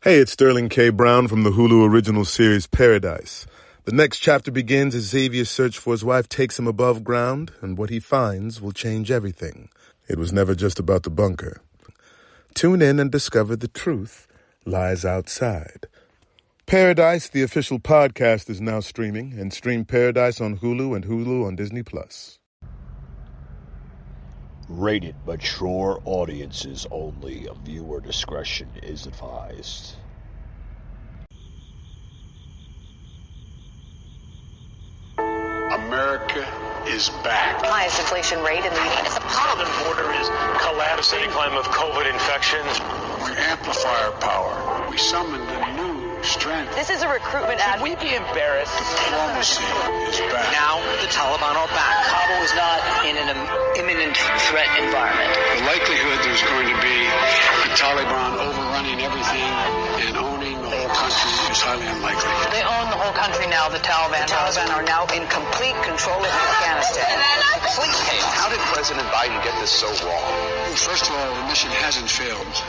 Hey, it's Sterling K. Brown from the Hulu original series Paradise. The next chapter begins as Xavier's search for his wife takes him above ground, and what he finds will change everything. It was never just about the bunker. Tune in and discover the truth lies outside. Paradise, the official podcast, is now streaming, and stream Paradise on Hulu and Hulu on Disney+. Rated mature audiences only. Viewer discretion is advised. America is back. Highest inflation rate in the U.S. The southern border is collapsing. Climb of COVID infections. We amplify our power. We summoned a new strength. This is a recruitment ad. Should we be embarrassed? Diplomacy is back. Now the Taliban are back. Kabul is not in an imminent threat environment. The likelihood there's going to be the Taliban overrunning everything and owning the whole country is highly unlikely. They own the whole country now, the Taliban. The Taliban are now in complete control of Afghanistan. Complete chaos. How did President Biden get this so wrong? First of all, the mission hasn't failed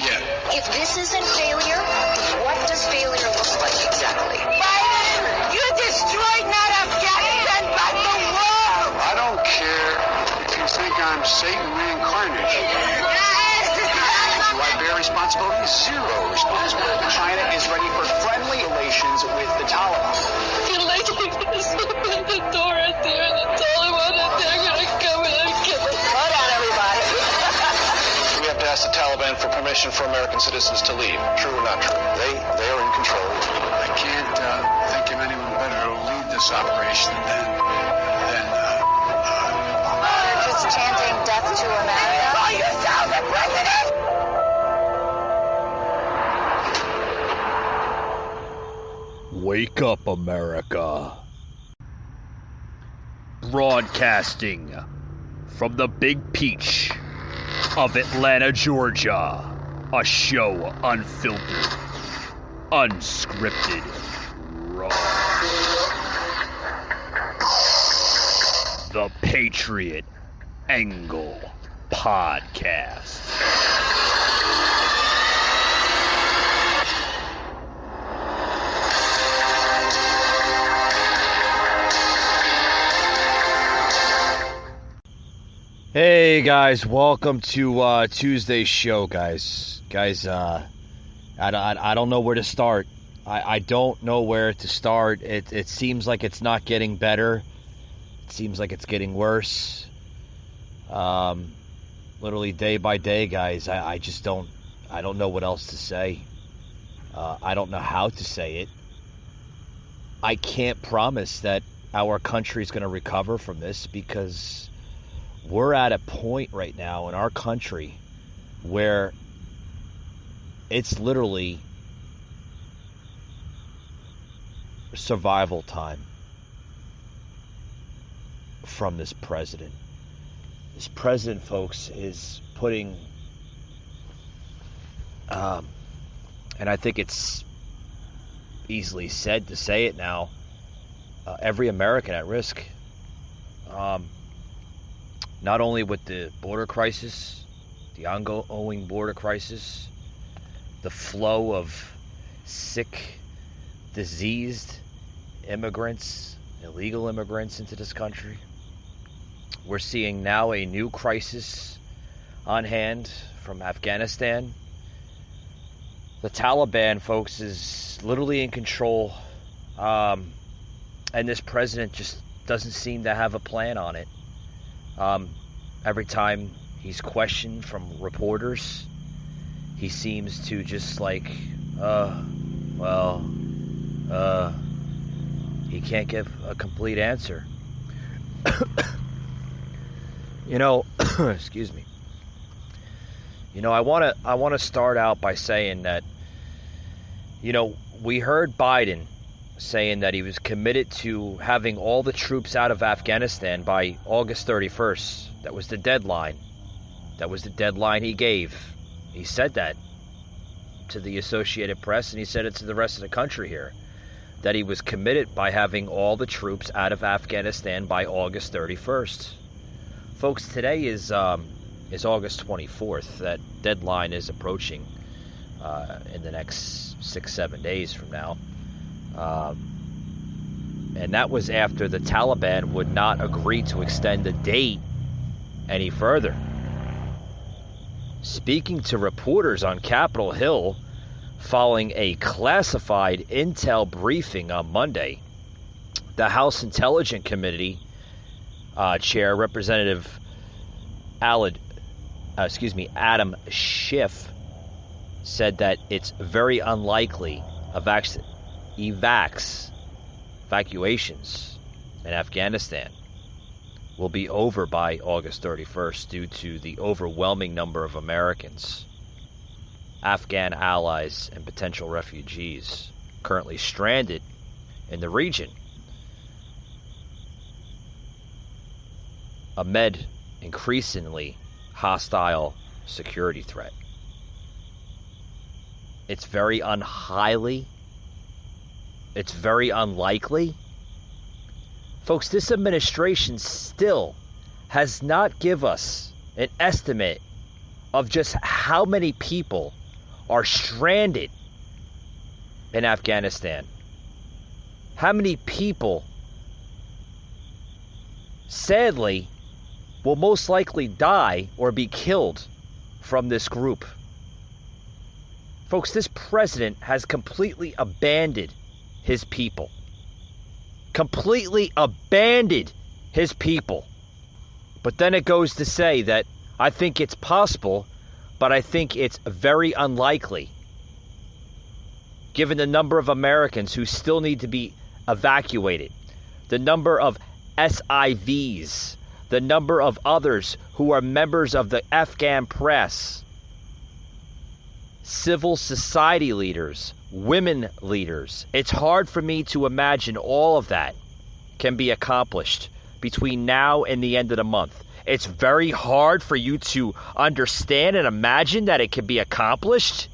yet. If this isn't failure, what does failure look like exactly? Biden, you destroyed not Afghanistan, but the world! I don't care if you think I'm Satan reincarnated. Do I bear responsibility? Zero responsibility. China is ready for friendly relations with the Taliban. You're like, just open the door right there, and the Taliban, and they're gonna come in and kill us. Hold on, everybody. We have to ask the Taliban for permission for American citizens to leave. True or not true? They are in control. I can't think of anyone better to lead this operation than They're just chanting death to America. Call yourself the president! Wake up, America. Broadcasting from the Big Peach of Atlanta, Georgia. A show unfiltered, unscripted, raw. The Patriot Angle Podcast. Hey guys, welcome to Tuesday's show, guys. I don't know where to start. I don't know where to start. It seems like it's not getting better. It seems like it's getting worse. Literally day by day, guys. I don't know what else to say. I don't know how to say it. I can't promise that our country is going to recover from this, because we're at a point right now in our country where it's literally survival time from this president. This president, folks, is putting, and I think it's easily said to say it now, every American at risk. Not only with the border crisis, the ongoing border crisis, the flow of sick, diseased immigrants, illegal immigrants into this country. We're seeing now a new crisis on hand from Afghanistan. The Taliban, folks, is literally in control, and this president just doesn't seem to have a plan on it. Every time he's questioned from reporters, he seems to just like, he can't give a complete answer. Excuse me. I want to start out by saying that, we heard Biden saying that he was committed to having all the troops out of Afghanistan by August 31st. That was the deadline. That was the deadline he gave. He said that to the Associated Press, and he said it to the rest of the country here, that he was committed by having all the troops out of Afghanistan by August 31st. Folks, today is August 24th. That deadline is approaching. in the next 6-7 days from now. And that was after the Taliban would not agree to extend the date any further. Speaking to reporters on Capitol Hill following a classified intel briefing on Monday, the House Intelligence Committee Chair, Representative Adam Schiff, said that it's very unlikely evacuations in Afghanistan will be over by August 31st due to the overwhelming number of Americans, Afghan allies, and potential refugees currently stranded in the region amid increasingly hostile security threat. It's very unlikely. Folks, this administration still has not given us an estimate of just how many people are stranded in Afghanistan. How many people, sadly, will most likely die or be killed from this group. Folks, this president has completely abandoned his people. Completely abandoned his people. But then it goes to say that I think it's possible, but I think it's very unlikely, given the number of Americans who still need to be evacuated, the number of SIVs, the number of others who are members of the Afghan press, civil society leaders, women leaders. It's hard for me to imagine all of that can be accomplished between now and the end of the month. It's very hard for you to understand and imagine that it can be accomplished.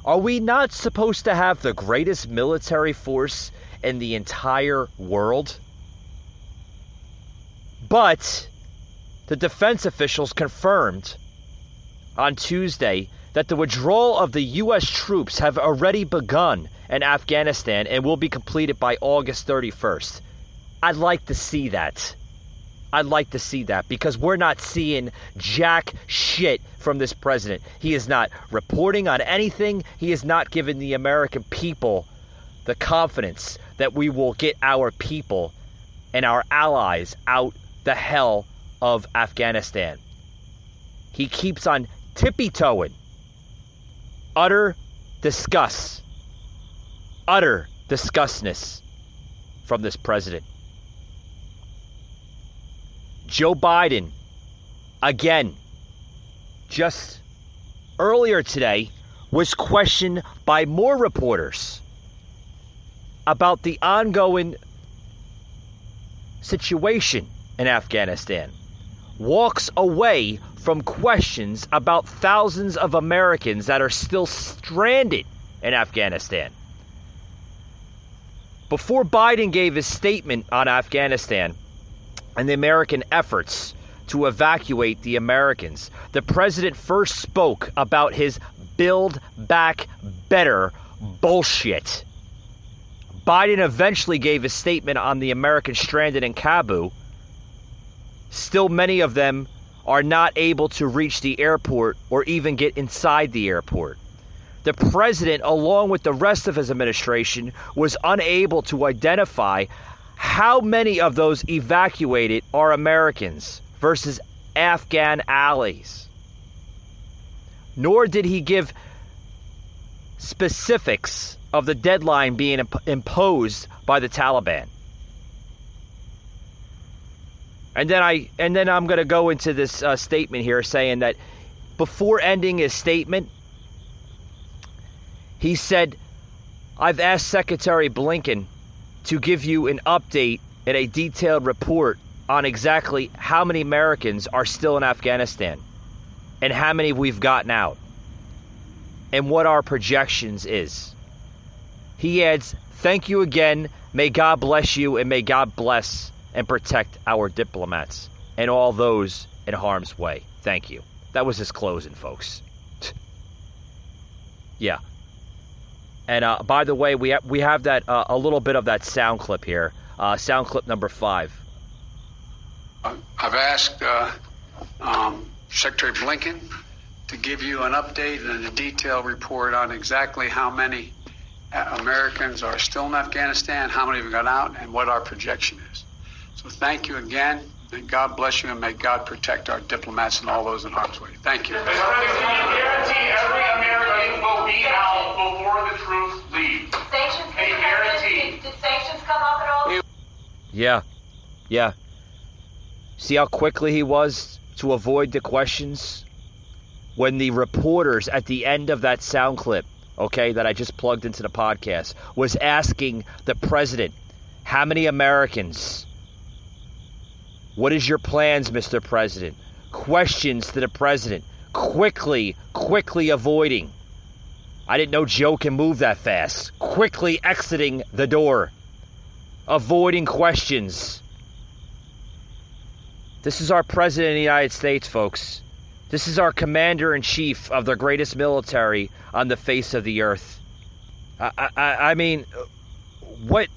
Are we not supposed to have the greatest military force in the entire world? But the defense officials confirmed on Tuesday that the withdrawal of the U.S. troops have already begun in Afghanistan and will be completed by August 31st. I'd like to see that. Because we're not seeing jack shit from this president. He is not reporting on anything. He is not giving the American people the confidence that we will get our people and our allies out the hell of Afghanistan. He keeps on tippy-toeing. Utter disgustness from this president. Joe Biden, again, just earlier today, was questioned by more reporters about the ongoing situation in Afghanistan. Walks away from questions about thousands of Americans that are still stranded in Afghanistan. Before Biden gave his statement on Afghanistan and the American efforts to evacuate the Americans, the president first spoke about his Build Back Better bullshit. Biden eventually gave a statement on the Americans stranded in Kabul. Still, many of them are not able to reach the airport or even get inside the airport. The president, along with the rest of his administration, was unable to identify how many of those evacuated are Americans versus Afghan allies. Nor did he give specifics of the deadline being imposed by the Taliban. And then I'm going to go into this statement here saying that before ending his statement, he said, I've asked Secretary Blinken to give you an update and a detailed report on exactly how many Americans are still in Afghanistan and how many we've gotten out and what our projections is. He adds, thank you again. May God bless you and may God bless and protect our diplomats and all those in harm's way. Thank you. That was his closing, folks. Yeah. And by the way, we have that a little bit of that sound clip here. Sound clip number 5. I've asked Secretary Blinken to give you an update and a detailed report on exactly how many Americans are still in Afghanistan, how many have gone out, and what our projection is. So thank you again. May God bless you, and may God protect our diplomats and all those in harm's way. Thank you. Mr. President, can you guarantee every American will be out before the troops leave? Sanctions, Can you guarantee? did sanctions come up at all? Yeah. See how quickly he was to avoid the questions? When the reporters at the end of that sound clip, okay, that I just plugged into the podcast, was asking the president, how many Americans? What is your plans, Mr. President? Questions to the president. Quickly avoiding. I didn't know Joe can move that fast. Quickly exiting the door. Avoiding questions. This is our president of the United States, folks. This is our commander-in-chief of the greatest military on the face of the earth. I mean, what...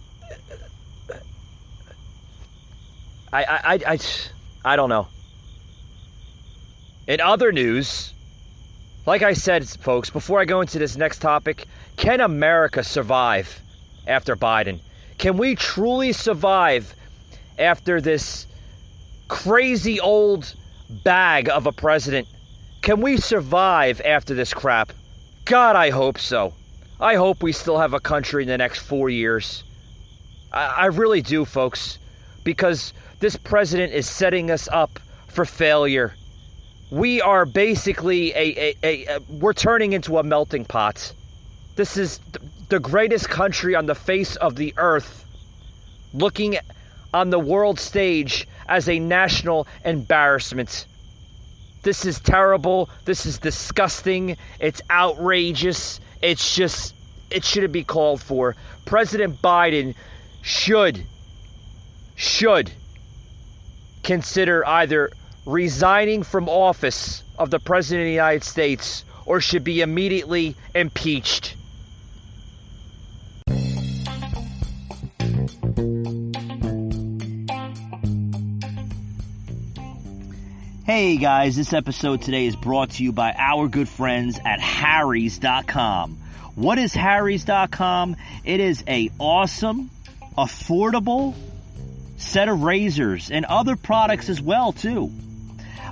I don't know. In other news, like I said, folks, before I go into this next topic, can America survive after Biden? Can we truly survive after this crazy old bag of a president? Can we survive after this crap? God, I hope so. I hope we still have a country in the next 4 years. I really do, folks, because this president is setting us up for failure. We are basically we're turning into a melting pot. This is the greatest country on the face of the earth, looking on the world stage as a national embarrassment. This is terrible. This is disgusting. It's outrageous. It's just, it shouldn't be called for. President Biden should consider either resigning from office of the President of the United States or should be immediately impeached. Hey guys, this episode today is brought to you by our good friends at Harry's.com. What is Harry's.com? It is a awesome, affordable set of razors and other products as well too.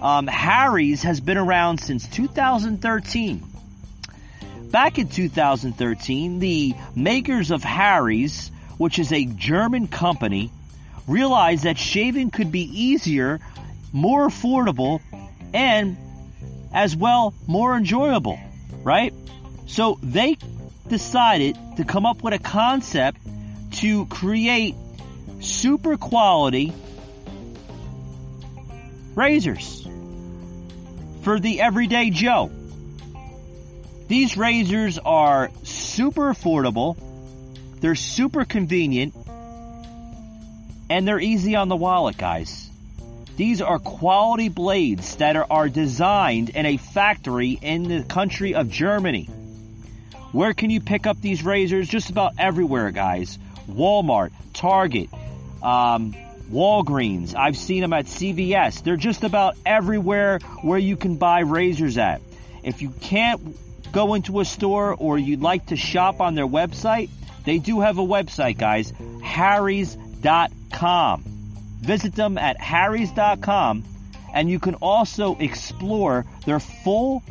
Harry's has been around since 2013. Back in 2013, the makers of Harry's, which is a German company, realized that shaving could be easier, more affordable, and as well more enjoyable, right? So they decided to come up with a concept to create super quality razors for the everyday Joe. These razors are super affordable, they're super convenient, and they're easy on the wallet, guys. These are quality blades that are designed in a factory in the country of Germany. Where can you pick up these razors? Just about everywhere, guys. Walmart, Target, Walgreens. I've seen them at CVS. They're just about everywhere where you can buy razors at. If you can't go into a store or you'd like to shop on their website, they do have a website, guys. Harrys.com. Visit them at Harrys.com, and you can also explore their full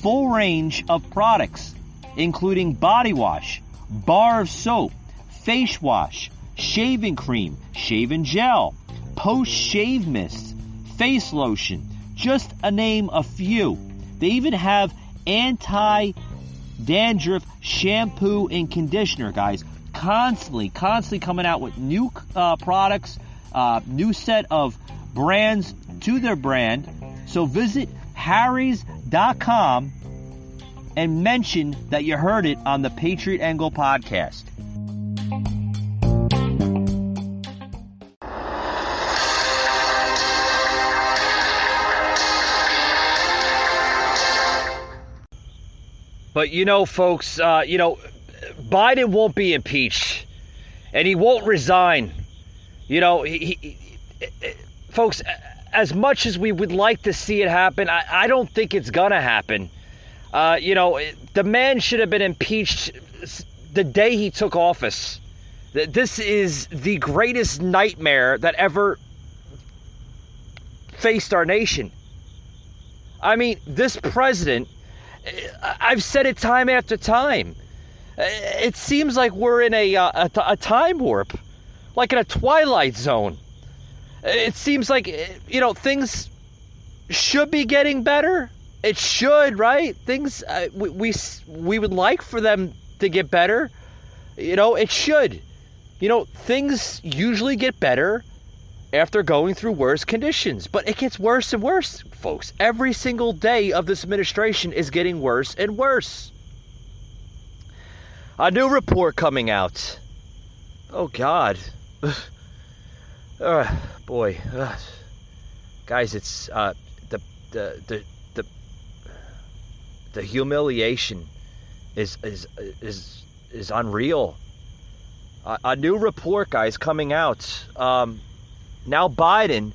range of products, including body wash, bar of soap, face wash, shaving cream, shaving gel, post-shave mist, face lotion, just to name a few. They even have anti-dandruff shampoo and conditioner, guys. Constantly coming out with new products, new set of brands to their brand. So visit Harrys.com and mention that you heard it on the Patriot Angle podcast. But, folks, Biden won't be impeached, and he won't resign. Folks, as much as we would like to see it happen, I don't think it's going to happen. The man should have been impeached the day he took office. This is the greatest nightmare that ever faced our nation. I mean, this president, I've said it time after time. It seems like we're in a time warp, like in a twilight zone. It seems like, things should be getting better. It should, right? Things, we would like for them to get better. It should. Things usually get better after going through worse conditions. But it gets worse and worse, folks. Every single day of this administration is getting worse and worse. A new report coming out. Oh, God. Boy. Guys, it's the humiliation is unreal. A new report, guys, coming out. Now Biden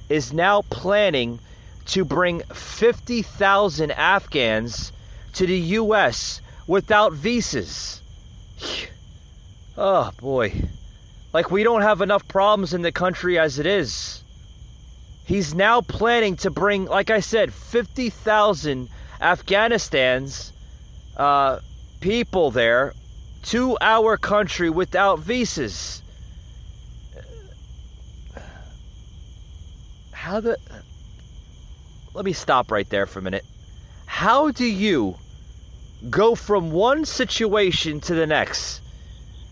is now planning to bring 50,000 Afghans to the U.S. without visas. Oh, boy. Like we don't have enough problems in the country as it is. He's now planning to bring, like I said, 50,000 Afghanistan's people there to our country without visas. Let me stop right there for a minute. How do you go from one situation to the next?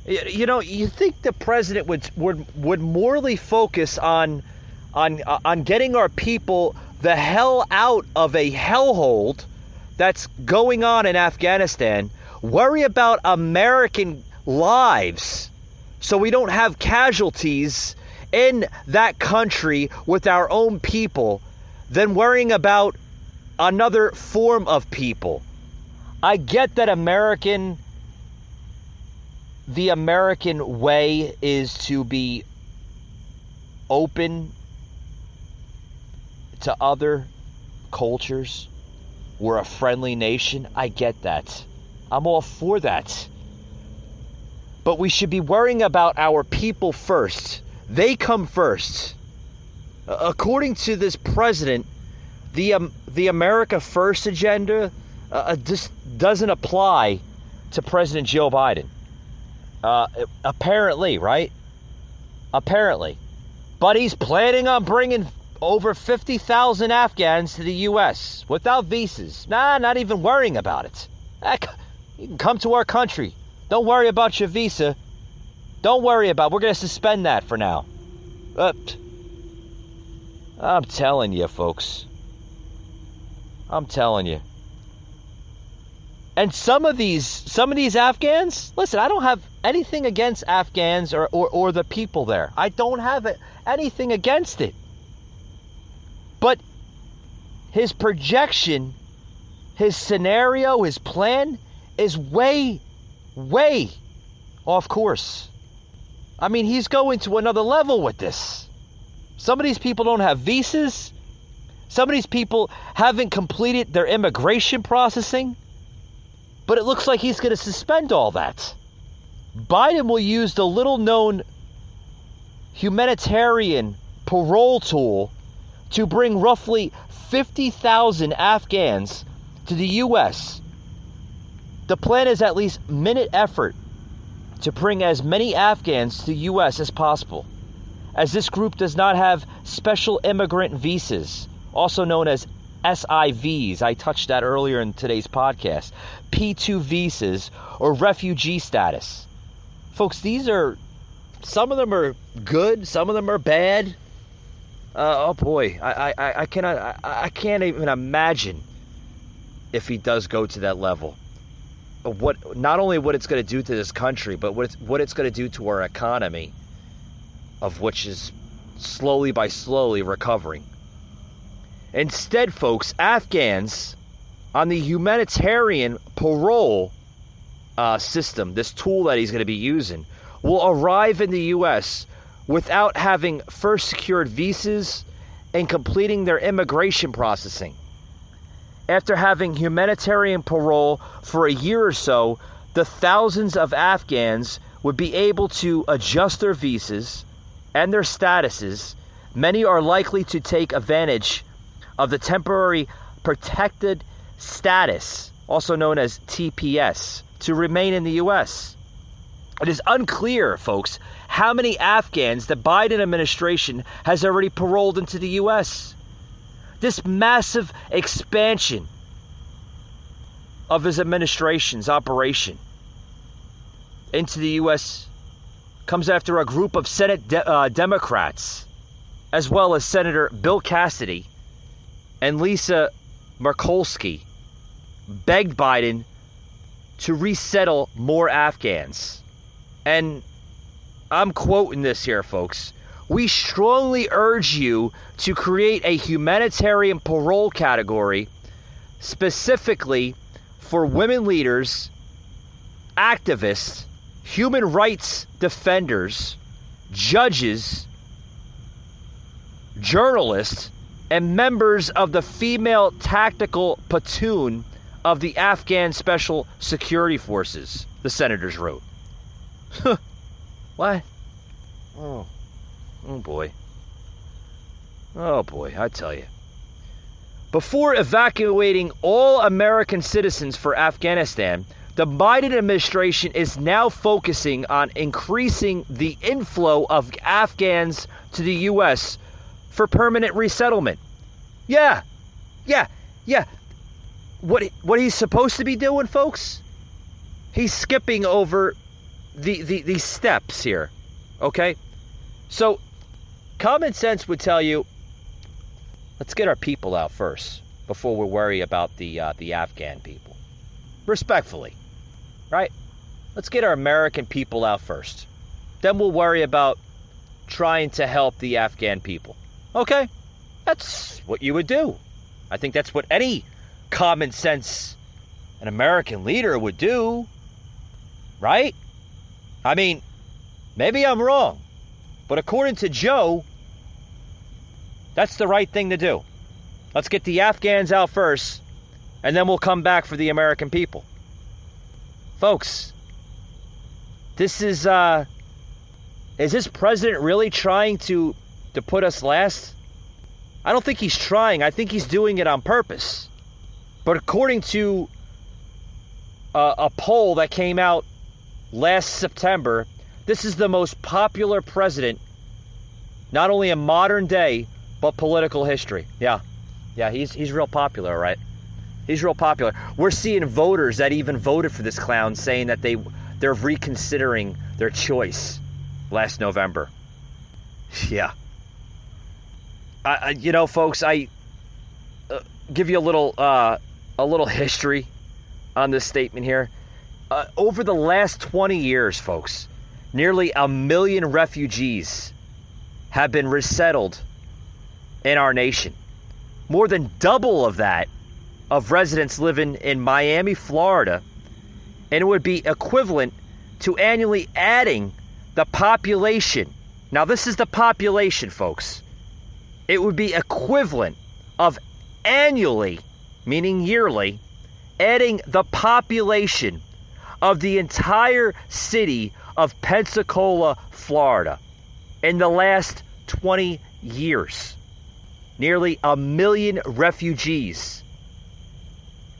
You think the president would morally focus on getting our people the hell out of a hellhole that's going on in Afghanistan, worry about American lives so we don't have casualties in that country with our own people, than worrying about another form of people. I get that the American way is to be open to other cultures. We're a friendly nation. I get that. I'm all for that. But we should be worrying about our people first. They come first. According to this president, the America First agenda just doesn't apply to President Joe Biden. Apparently, right? Apparently. But he's planning on bringing over 50,000 Afghans to the U.S. without visas. Not even worrying about it. You can come to our country. Don't worry about your visa. Don't worry about it. We're going to suspend that for now. I'm telling you, folks. I'm telling you. And some of these Afghans, listen, I don't have anything against Afghans or the people there. I don't have anything against it. But his projection, his scenario, his plan is way off course. I mean, he's going to another level with this. Some of these people don't have visas. Some of these people haven't completed their immigration processing. But it looks like he's going to suspend all that. Biden will use the little-known humanitarian parole tool to bring roughly 50,000 Afghans to the U.S. The plan is at least minute effort to bring as many Afghans to the U.S. as possible, as this group does not have special immigrant visas, also known as SIVs. I touched that earlier in today's podcast. P2 visas or refugee status. Folks, some of them are good, some of them are bad. Oh boy, I can't even imagine if he does go to that level. Not only what it's going to do to this country, but what it's going to do to our economy, of which is slowly recovering. Instead, folks, Afghans on the humanitarian parole system, this tool that he's going to be using, will arrive in the U.S. without having first secured visas and completing their immigration processing. After having humanitarian parole for a year or so, the thousands of Afghans would be able to adjust their visas and their statuses. Many are likely to take advantage of the temporary protected status, also known as TPS, to remain in the U.S. It is unclear, folks, how many Afghans the Biden administration has already paroled into the U.S. This massive expansion of his administration's operation into the U.S. comes after a group of Senate Democrats, as well as Senator Bill Cassidy and Lisa Murkowski, begged Biden to resettle more Afghans. And I'm quoting this here, folks. We strongly urge you to create a humanitarian parole category specifically for women leaders, activists, human rights defenders, judges, journalists, and members of the female tactical platoon of the Afghan Special Security Forces, the senators wrote. What? Oh boy. Oh boy, I tell you. Before evacuating all American citizens for Afghanistan, the Biden administration is now focusing on increasing the inflow of Afghans to the U.S. for permanent resettlement. Yeah. What he's supposed to be doing, folks? He's skipping over these steps here. Okay? So, common sense would tell you, let's get our people out first before we worry about the Afghan people. Respectfully. Right? Let's get our American people out first. Then we'll worry about trying to help the Afghan people. Okay? That's what you would do. I think that's what any common sense an American leader would do. Right? I mean, maybe I'm wrong. But according to Joe, that's the right thing to do. Let's get the Afghans out first, and then we'll come back for the American people. Folks, this is this president really trying to put us last? I don't think he's trying. I think he's doing it on purpose. But according to a poll that came out last September, this is the most popular president, not only in modern day, but political history. Yeah, he's real popular, right? He's real popular. We're seeing voters that even voted for this clown saying that they're reconsidering their choice last November. Yeah. Folks, I give you a little history on this statement here. Over the last 20 years, folks, nearly 1 million refugees have been resettled in our nation. More than double of that of residents living in Miami, Florida, and it would be equivalent to annually adding the population. Now, this is the population, folks. It would be equivalent of annually, meaning yearly, adding the population of the entire city of Pensacola, Florida, in the last 20 years. Nearly 1 million refugees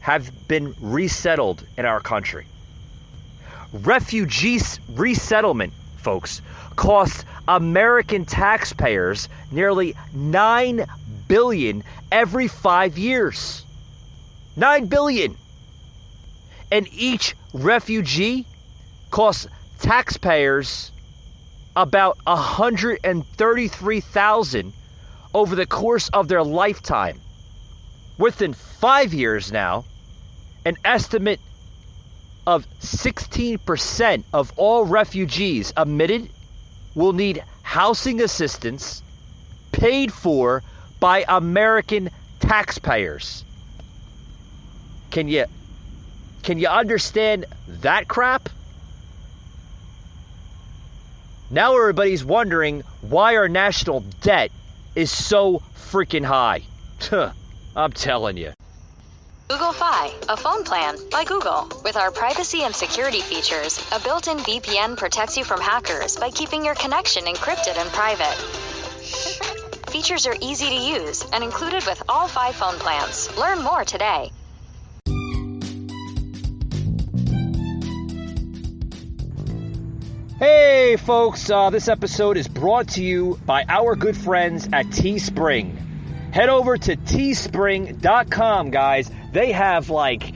have been resettled in our country. Refugee resettlement, folks, costs American taxpayers nearly $9 billion every 5 years. $9 billion. And each refugee costs taxpayers about $133,000 over the course of their lifetime. Within 5 years now, an estimate of 16% of all refugees admitted will need housing assistance paid for by American taxpayers. Can you understand that crap? Now everybody's wondering why our national debt is so freaking high. I'm telling you. Google Fi, a phone plan by Google. With our privacy and security features, a built-in VPN protects you from hackers by keeping your connection encrypted and private. Features are easy to use and included with all 5 phone plans. Learn more today. Hey folks, this episode is brought to you by our good friends at Teespring. Head over to teespring.com, guys. They have like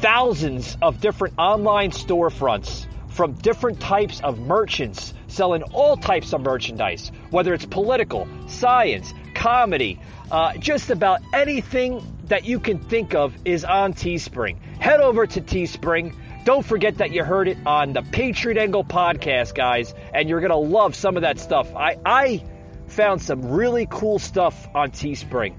thousands of different online storefronts from different types of merchants selling all types of merchandise, whether it's political, science, comedy, just about anything that you can think of is on Teespring. Head over to Teespring. Don't forget that you heard it on the Patriot Angle podcast, guys, and you're going to love some of that stuff. I found some really cool stuff on Teespring.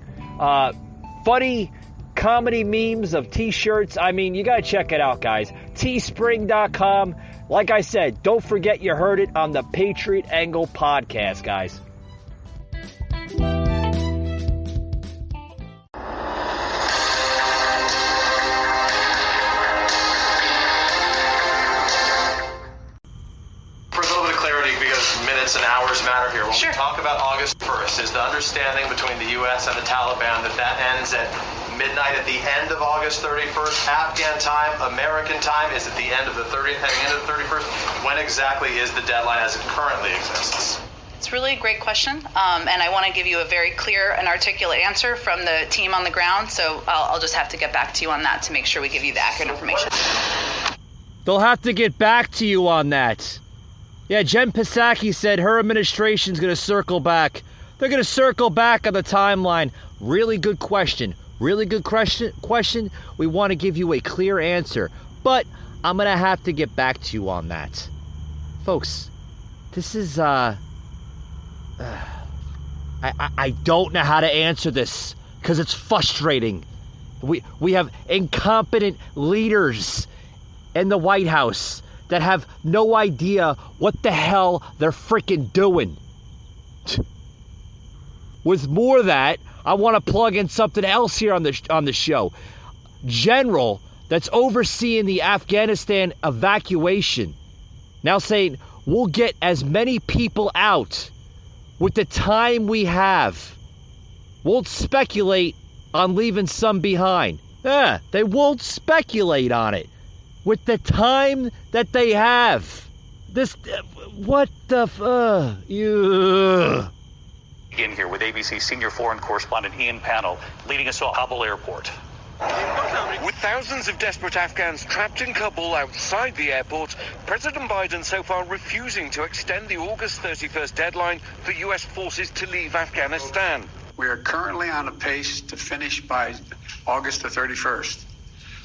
Funny comedy memes of t-shirts. I mean, you got to check it out, guys. Teespring.com. Like I said, don't forget you heard it on the Patriot Angle podcast, guys. And hours matter here. When we talk about August 1st, is the understanding between the U.S. and the Taliban that ends at midnight at the end of August 31st, Afghan time, American time? Is it the end of the 30th, at the end of the 31st? When exactly is the deadline as it currently exists? It's really a great question, and I want to give you a very clear and articulate answer from the team on the ground, so I'll just have to get back to you on that to make sure we give you the accurate information. They'll have to get back to you on that. Yeah, Jen Psaki said her administration's going to circle back. They're going to circle back on the timeline. Really good question. Really good question. We want to give you a clear answer. But I'm going to have to get back to you on that. Folks, this is, I don't know how to answer this because it's frustrating. We have incompetent leaders in the White House that have no idea what the hell they're freaking doing. With more of that, I want to plug in something else here on the show. General that's overseeing the Afghanistan evacuation now saying we'll get as many people out with the time we have. Won't speculate on leaving some behind. They won't speculate on it. With the time that they have. What the In here with ABC senior foreign correspondent Ian Pannell, leading us off Kabul airport. With thousands of desperate Afghans trapped in Kabul outside the airport, President Biden so far refusing to extend the August 31st deadline for U.S. forces to leave Afghanistan. We are currently on a pace to finish by August the 31st.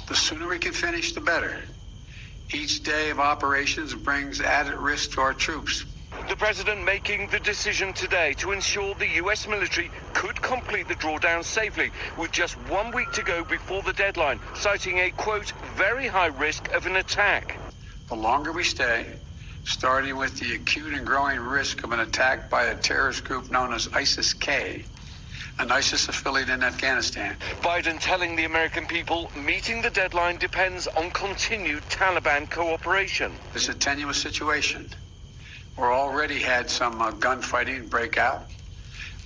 The sooner we can finish, the better. Each day of operations brings added risk to our troops. The president making the decision today to ensure the U.S. military could complete the drawdown safely with just 1 week to go before the deadline, citing a, quote, very high risk of an attack. The longer we stay, starting with the acute and growing risk of an attack by a terrorist group known as ISIS-K, an ISIS affiliate in Afghanistan. Biden telling the American people meeting the deadline depends on continued Taliban cooperation. It's a tenuous situation. We're already had some gunfighting break out.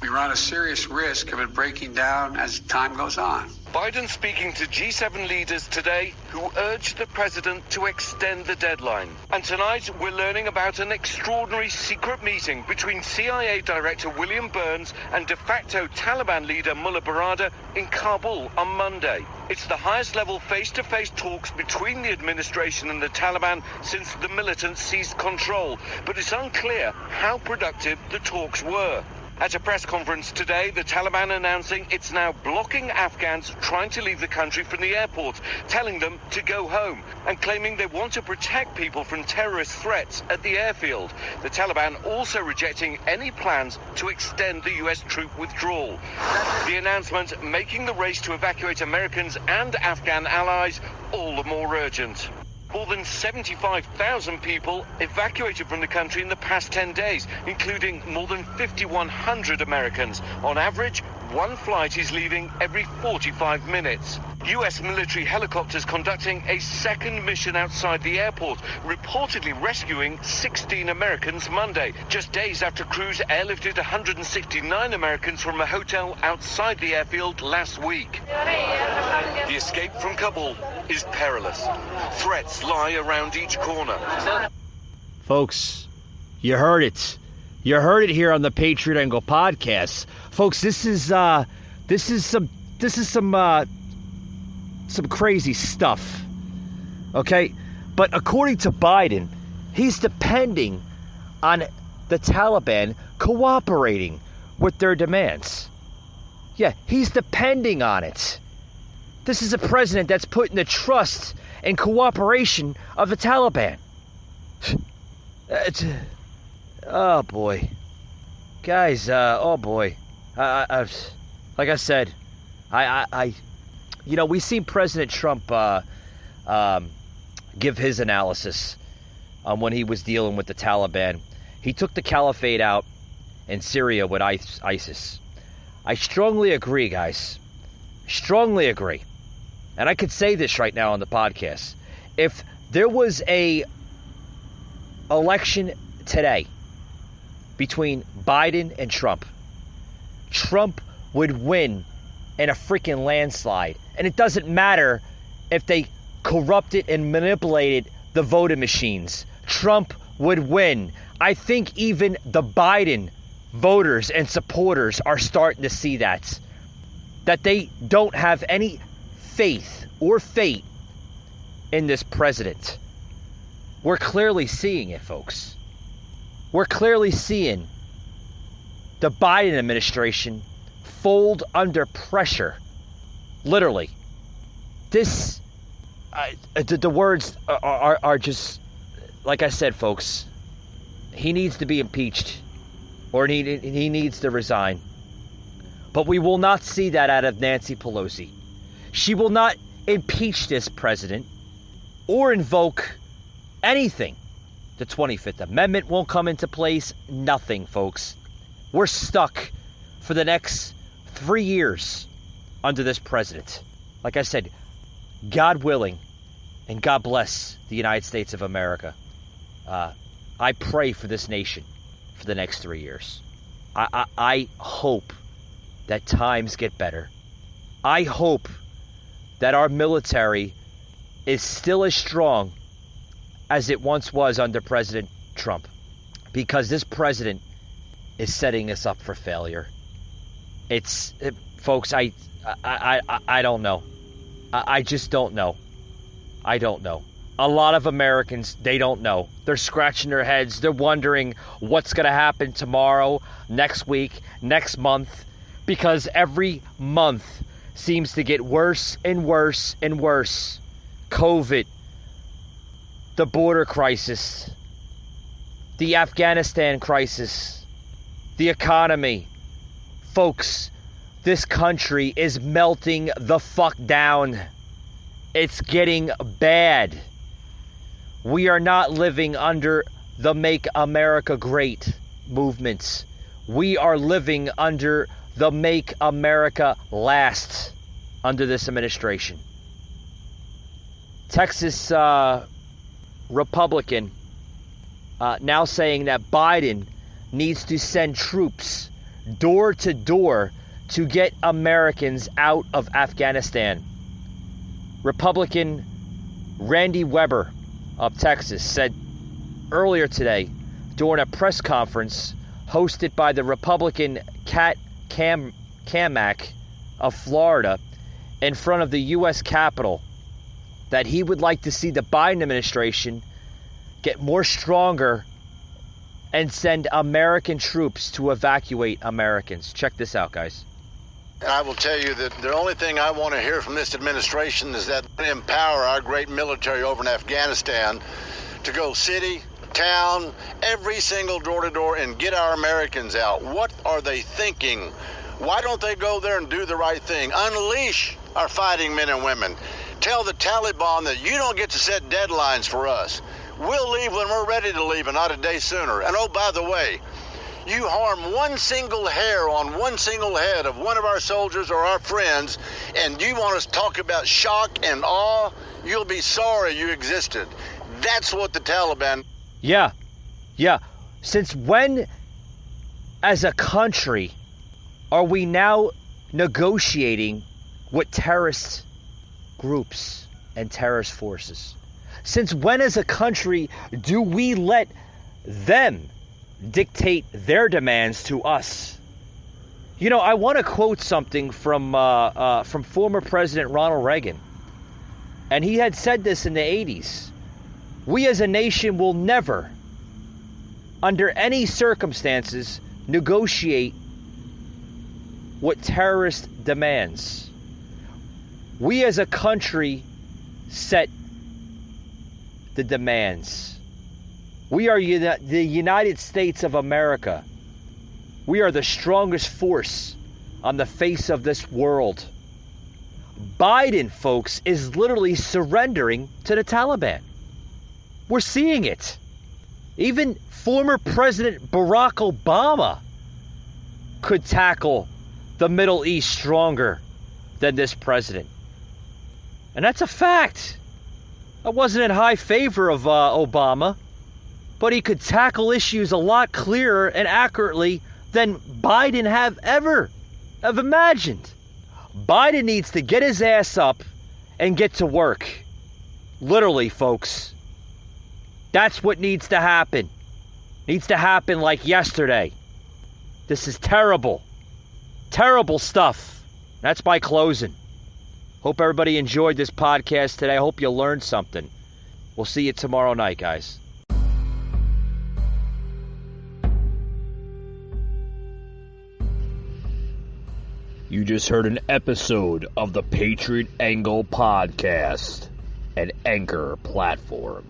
We run a serious risk of it breaking down as time goes on. Biden speaking to G7 leaders today who urged the president to extend the deadline. And tonight we're learning about an extraordinary secret meeting between CIA Director William Burns and de facto Taliban leader Mullah Baradar in Kabul on Monday. It's the highest level face-to-face talks between the administration and the Taliban since the militants seized control, but it's unclear how productive the talks were. At a press conference today, the Taliban announcing it's now blocking Afghans trying to leave the country from the airport, telling them to go home, and claiming they want to protect people from terrorist threats at the airfield. The Taliban also rejecting any plans to extend the U.S. troop withdrawal. The announcement making the race to evacuate Americans and Afghan allies all the more urgent. More than 75,000 people evacuated from the country in the past 10 days, including more than 5,100 Americans. On average, one flight is leaving every 45 minutes. U.S. military helicopters conducting a second mission outside the airport, reportedly rescuing 16 Americans Monday, just days after crews airlifted 169 Americans from a hotel outside the airfield last week. The escape from Kabul is perilous. Threats lie around each corner. Folks, you heard it. You heard it here on the Patriot Angle podcast. Folks, this is some crazy stuff. Okay? But according to Biden, he's depending on the Taliban cooperating with their demands. Yeah, he's depending on it. This is a president that's putting the trust and cooperation of the Taliban. Oh boy, guys. Oh boy. Like I said, we've seen President Trump give his analysis on when he was dealing with the Taliban. He took the caliphate out in Syria with ISIS. I strongly agree, guys. Strongly agree. And I could say this right now on the podcast. If there was a election today between Biden and Trump, Trump would win in a freaking landslide. And it doesn't matter if they corrupted and manipulated the voting machines. Trump would win. I think even the Biden voters and supporters are starting to see that they don't have any faith or fate in this president. We're clearly seeing it, folks. We're clearly seeing the Biden administration fold under pressure. Literally. This, the words are just, like I said, folks, he needs to be impeached or he needs to resign. But we will not see that out of Nancy Pelosi. She will not impeach this president or invoke anything. The 25th Amendment won't come into place. Nothing, folks. We're stuck for the next 3 years under this president. Like I said, God willing, and God bless the United States of America. I pray for this nation for the next 3 years. I hope that times get better. I hope that our military is still as strong as it once was under President Trump, because this president is setting us up for failure. Folks, I don't know. I just don't know. I don't know. A lot of Americans, they don't know. They're scratching their heads. They're wondering what's going to happen tomorrow, next week, next month, because every month seems to get worse and worse and worse. COVID, the border crisis, the Afghanistan crisis, the economy. Folks, this country is melting the fuck down. It's getting bad. We are not living under the Make America Great movements. We are living under the Make America Last under this administration. Texas Republican now saying that Biden needs to send troops door to door to get Americans out of Afghanistan. Republican Randy Weber of Texas said earlier today during a press conference hosted by the Republican Kat Cammack of Florida in front of the U.S. Capitol that he would like to see the Biden administration get more stronger and send American troops to evacuate Americans. Check this out, guys. And I will tell you that the only thing I want to hear from this administration is that they empower our great military over in Afghanistan to go city, town, every single door to door and get our Americans out. What are they thinking? Why don't they go there and do the right thing? Unleash our fighting men and women. Tell the Taliban that you don't get to set deadlines for us. We'll leave when we're ready to leave and not a day sooner. And oh, by the way, you harm one single hair on one single head of one of our soldiers or our friends, and you want us to talk about shock and awe, you'll be sorry you existed. That's what the Taliban... Yeah. Since when, as a country, are we now negotiating with terrorist groups and terrorist forces? Since when, as a country, do we let them dictate their demands to us? You know, I want to quote something from former President Ronald Reagan. And he had said this in the 80s. We as a nation will never, under any circumstances, negotiate what terrorist demands. We as a country set the demands. We are the United States of America. We are the strongest force on the face of this world. Biden, folks, is literally surrendering to the Taliban. We're seeing it. Even former President Barack Obama could tackle the Middle East stronger than this president. And that's a fact. I wasn't in high favor of Obama, but he could tackle issues a lot clearer and accurately than Biden have ever imagined. Biden needs to get his ass up and get to work. Literally, folks. That's what needs to happen. Needs to happen like yesterday. This is terrible. Terrible stuff. That's my closing. Hope everybody enjoyed this podcast today. I hope you learned something. We'll see you tomorrow night, guys. You just heard an episode of the Patriot Angle Podcast, an Anchor platform.